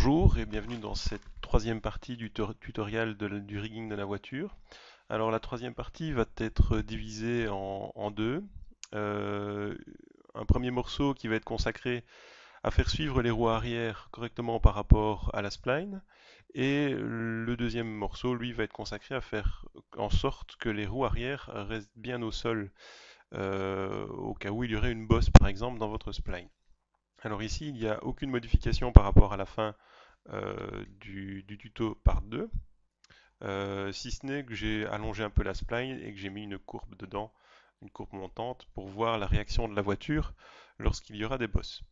Bonjour et bienvenue dans cette troisième partie du tutoriel du rigging de la voiture. Alors la troisième partie va être divisée en deux. Euh, un premier morceau qui va être consacré à faire suivre les roues arrière correctement par rapport à la spline. Et le deuxième morceau, lui, va être consacré à faire en sorte que les roues arrière restent bien au sol, au cas où il y aurait une bosse par exemple dans votre spline. Alors ici, il n'y a aucune modification par rapport à la fin du tuto par 2, si ce n'est que j'ai allongé un peu la spline et que j'ai mis une courbe dedans, une courbe montante, pour voir la réaction de la voiture lorsqu'il y aura des bosses.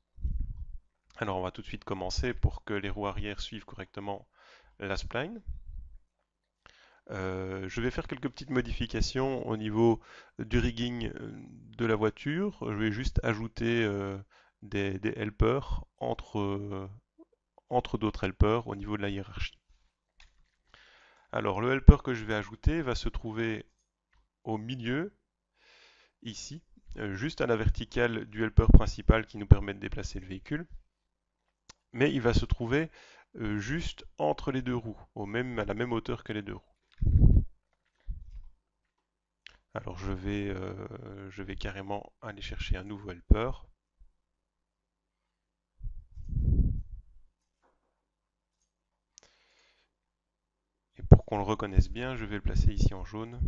Alors on va tout de suite commencer pour que les roues arrière suivent correctement la spline. Je vais faire quelques petites modifications au niveau du rigging de la voiture. Je vais juste ajouter des helpers entre d'autres helpers au niveau de la hiérarchie. Alors le helper que je vais ajouter va se trouver au milieu, ici, juste à la verticale du helper principal qui nous permet de déplacer le véhicule, mais il va se trouver juste entre les deux roues, à la même hauteur que les deux roues. Alors je vais carrément aller chercher un nouveau helper. Et pour qu'on le reconnaisse bien, je vais le placer ici en jaune.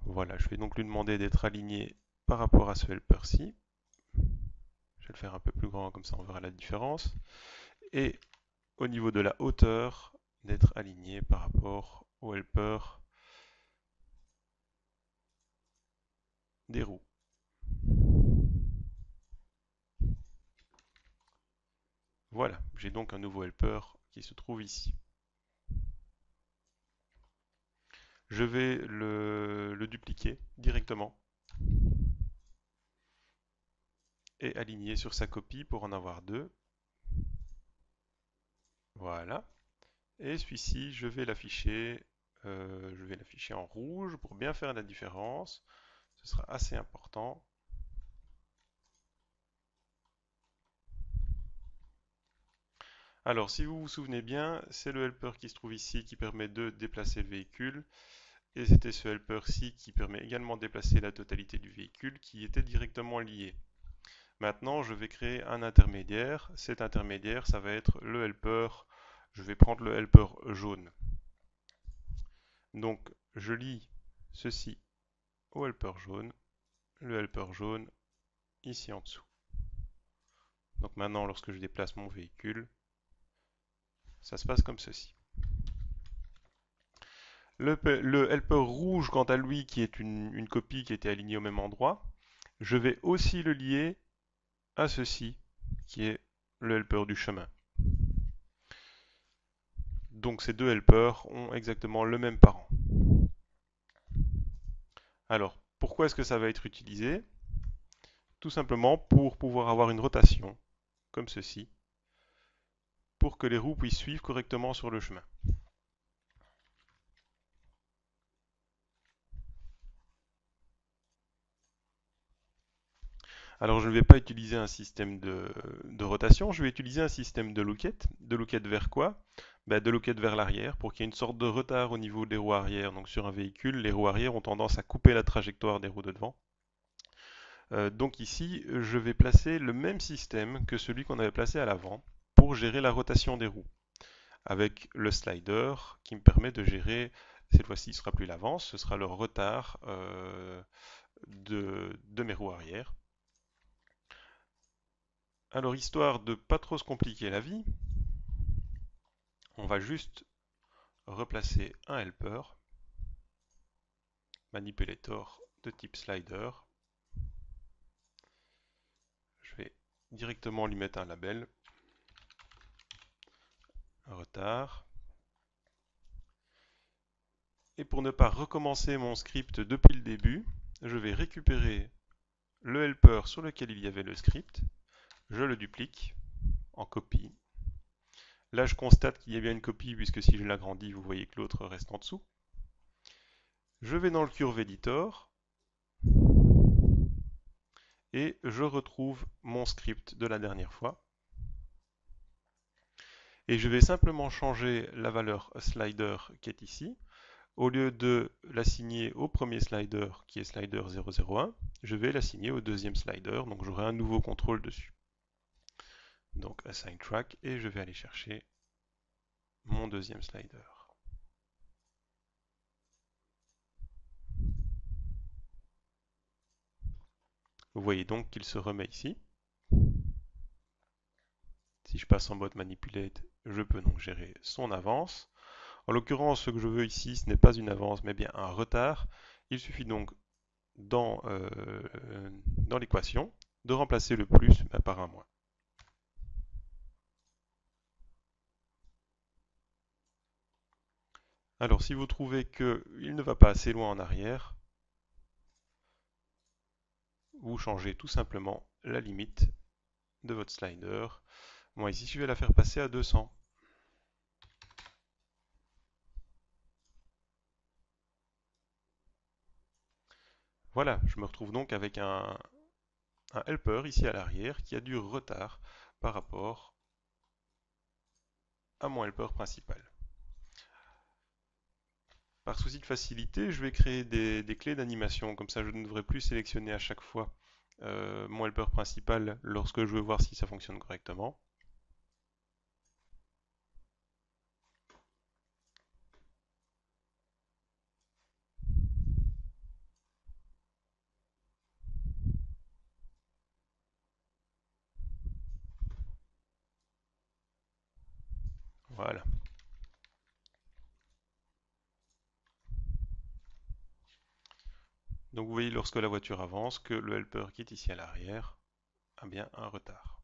Voilà, je vais donc lui demander d'être aligné par rapport à ce helper-ci. Je vais le faire un peu plus grand, comme ça on verra la différence. Et au niveau de la hauteur, d'être aligné par rapport au helper des roues. Voilà, j'ai donc un nouveau helper qui se trouve ici. Je vais le dupliquer directement et aligner sur sa copie pour en avoir deux. Voilà. Et celui-ci, je vais l'afficher en rouge pour bien faire la différence. Ce sera assez important. Alors, si vous vous souvenez bien, c'est le helper qui se trouve ici qui permet de déplacer le véhicule. Et c'était ce helper-ci qui permet également de déplacer la totalité du véhicule qui était directement lié. Maintenant, je vais créer un intermédiaire. Cet intermédiaire, ça va être le helper. Je vais prendre le helper jaune. Donc, je lie ceci au helper jaune, le helper jaune ici en dessous. Donc maintenant, lorsque je déplace mon véhicule, ça se passe comme ceci. Le helper rouge, quant à lui, qui est une copie qui était alignée au même endroit, je vais aussi le lier à ceci, qui est le helper du chemin. Donc ces deux helpers ont exactement le même parent. Alors, pourquoi est-ce que ça va être utilisé? Tout simplement pour pouvoir avoir une rotation, comme ceci, pour que les roues puissent suivre correctement sur le chemin. Alors je ne vais pas utiliser un système de rotation, je vais utiliser un système de loquette. De loquette vers quoi? De loquette vers l'arrière, pour qu'il y ait une sorte de retard au niveau des roues arrière. Donc sur un véhicule, les roues arrière ont tendance à couper la trajectoire des roues de devant. Donc ici, je vais placer le même système que celui qu'on avait placé à l'avant pour gérer la rotation des roues, avec le slider qui me permet de gérer, cette fois-ci ce sera plus l'avance, ce sera le retard de mes roues arrière. Alors histoire de pas trop se compliquer la vie, on va juste replacer un helper, manipulator de type slider. Je vais directement lui mettre un label, retard. Et pour ne pas recommencer mon script depuis le début, je vais récupérer le helper sur lequel il y avait le script, je le duplique en copie. Là, je constate qu'il y a bien une copie, puisque si je l'agrandis, vous voyez que l'autre reste en dessous. Je vais dans le Curve Editor, et je retrouve mon script de la dernière fois. Et je vais simplement changer la valeur slider qui est ici. Au lieu de l'assigner au premier slider qui est slider 001, je vais l'assigner au deuxième slider, donc j'aurai un nouveau contrôle dessus. Donc assign track et je vais aller chercher mon deuxième slider. Vous voyez donc qu'il se remet ici. Si je passe en mode manipulate, je peux donc gérer son avance. En l'occurrence, ce que je veux ici, ce n'est pas une avance, mais bien un retard. Il suffit donc dans, dans l'équation de remplacer le plus par un moins. Alors, si vous trouvez qu'il ne va pas assez loin en arrière, vous changez tout simplement la limite de votre slider. Moi, ici, je vais la faire passer à 200. Voilà, je me retrouve donc avec un helper ici à l'arrière qui a du retard par rapport à mon helper principal. Par souci de facilité, je vais créer des clés d'animation, comme ça je ne devrai plus sélectionner à chaque fois mon helper principal lorsque je veux voir si ça fonctionne correctement. Voilà. Donc vous voyez lorsque la voiture avance que le helper qui est ici à l'arrière a bien un retard.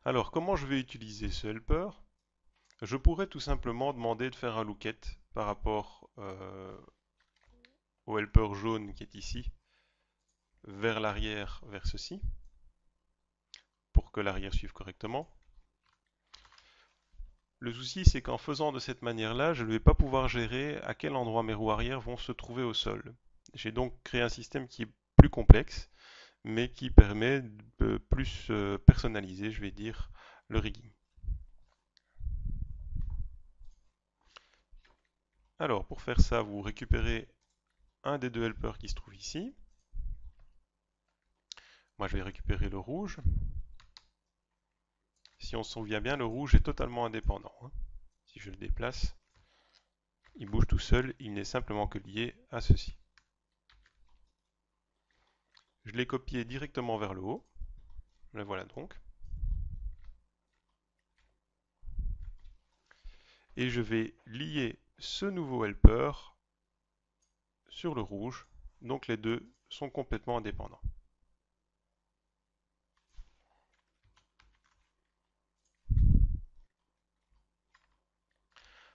Alors comment je vais utiliser ce helper? Je pourrais tout simplement demander de faire un lookette par rapport au helper jaune qui est ici, vers l'arrière, vers ceci, pour que l'arrière suive correctement. Le souci, c'est qu'en faisant de cette manière-là, je ne vais pas pouvoir gérer à quel endroit mes roues arrière vont se trouver au sol. J'ai donc créé un système qui est plus complexe, mais qui permet de plus personnaliser, je vais dire, le rigging. Alors, pour faire ça, vous récupérez un des deux helpers qui se trouve ici. Moi, je vais récupérer le rouge. Si on se souvient bien, le rouge est totalement indépendant. Si je le déplace, il bouge tout seul, il n'est simplement que lié à ceci. Je l'ai copié directement vers le haut. Le voilà donc. Et je vais lier ce nouveau helper sur le rouge. Donc les deux sont complètement indépendants.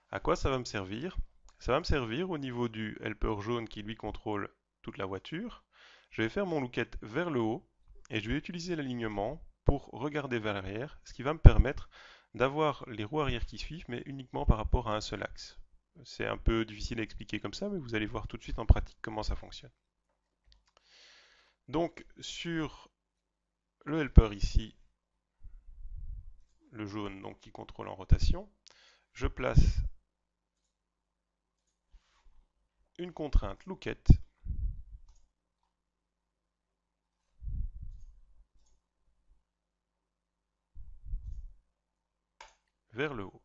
À quoi ça va me servir? Ça va me servir au niveau du helper jaune qui lui contrôle toute la voiture. Je vais faire mon lookette vers le haut et je vais utiliser l'alignement pour regarder vers l'arrière, ce qui va me permettre d'avoir les roues arrière qui suivent, mais uniquement par rapport à un seul axe. C'est un peu difficile à expliquer comme ça, mais vous allez voir tout de suite en pratique comment ça fonctionne. Donc sur le helper ici, le jaune donc qui contrôle en rotation, je place une contrainte lookette vers le haut.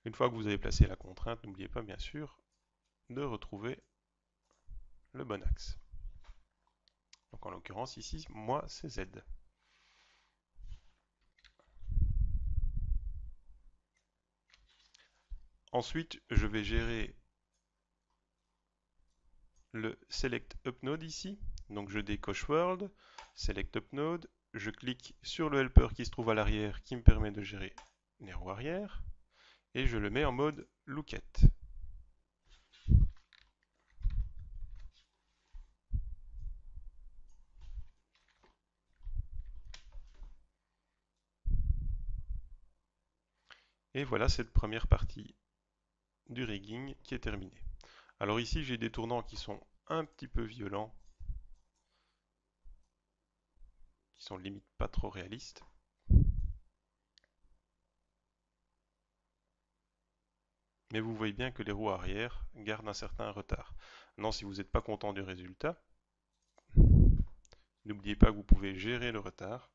Une fois que vous avez placé la contrainte, n'oubliez pas bien sûr de retrouver le bon axe. Donc en l'occurrence ici, moi c'est Z. Ensuite, je vais gérer le Select Upnode ici. Donc je décoche World, Select Upnode, je clique sur le helper qui se trouve à l'arrière qui me permet de gérer les roues arrière et je le mets en mode Lookette. Et voilà cette première partie du rigging qui est terminé. Alors ici, j'ai des tournants qui sont un petit peu violents, qui sont limite pas trop réalistes. Mais vous voyez bien que les roues arrière gardent un certain retard. Maintenant, si vous n'êtes pas content du résultat, n'oubliez pas que vous pouvez gérer le retard.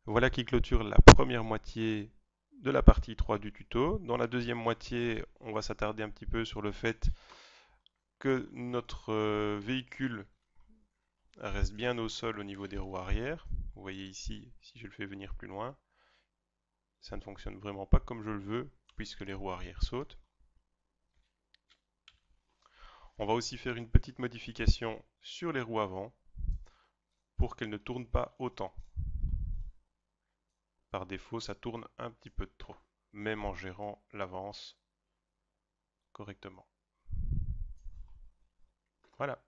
Voilà qui clôture la première moitié de la partie 3 du tuto. Dans la deuxième moitié, on va s'attarder un petit peu sur le fait que notre véhicule reste bien au sol au niveau des roues arrière. Vous voyez ici, si je le fais venir plus loin, ça ne fonctionne vraiment pas comme je le veux, puisque les roues arrière sautent. On va aussi faire une petite modification sur les roues avant pour qu'elles ne tournent pas autant. Par défaut, ça tourne un petit peu trop, même en gérant l'avance correctement. Voilà.